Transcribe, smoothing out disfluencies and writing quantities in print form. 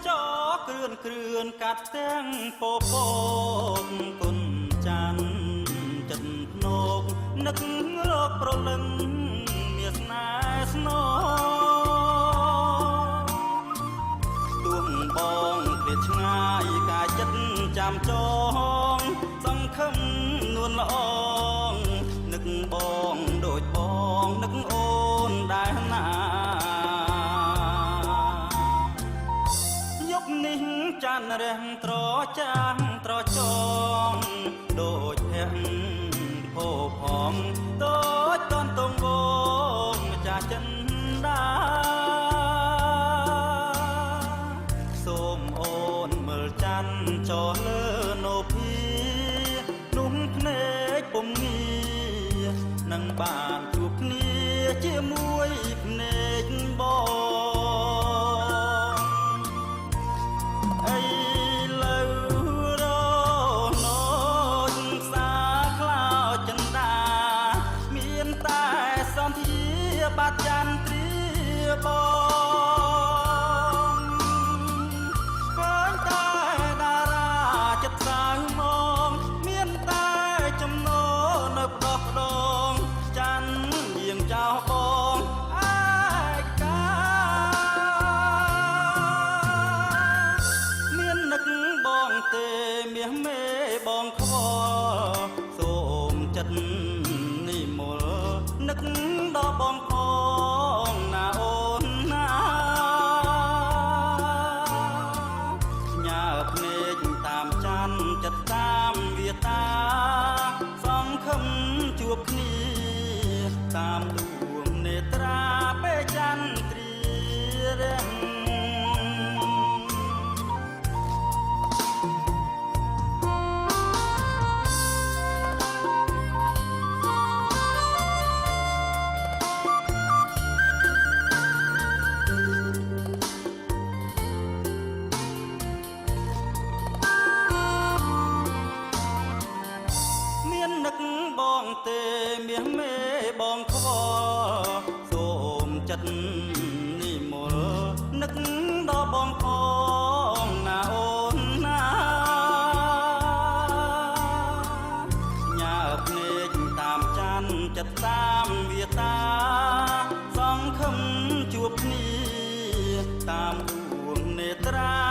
ចោគ្រឿនគ្រឿនកាត់ទាំងពពកគុណច័ន្ទចិត្តភ្នកនឹករកប្រលឹងមានស្នេហ៍ស្នទួងបងឃ្លាតឆ្ងាយកាយចិត្តចាំចងសង្ឃឹមនួនល្អងនឹកបងដូចបងនឹកអូនដែរណាយប់នេះច័ន្ទរះត្រចាំត្រចងដូចភ័ក្រភោផងដូចតនតងវងម្ចាស់ចិនដាសូមអូនមើលច័ន្ទចុះលើនោភាนุ่มភ្នែកពុំងារនឹងបានជួបគ្នាជាមួយភ្នែកបងអីលើរណូចផ្សារខ្លោចចិនដាមានតែសន្ធាបាត់ចន្ទ្រាបងឃើញតែតារាចិត្តសៅមកមានតែចំណូលនៅផ្ដោះផ្ដងច័ន្ទយាងចោលបងឯកាមាននឹកបងទេមាសមេបងខ្វល់សូមចិត្តនិមលនឹកដល់បងផងណាអូនណាញើភ្នែកតាមច័ន្ទចិត្តតាមវាតាសង្ឃឹមជួបគ្នាតាមដួងនេត្រាពេលចន្ទ្រារាំងនឹកបងទេមាសមេបងខ្វល់សូមចិត្តនិមលនឹកដល់បងផងណាអូនណាញើភ្នែកតាមច័ន្ទចិត្តតាមវាតាសង្ឃឹមជួបគ្នាតាមដួងនេត្រា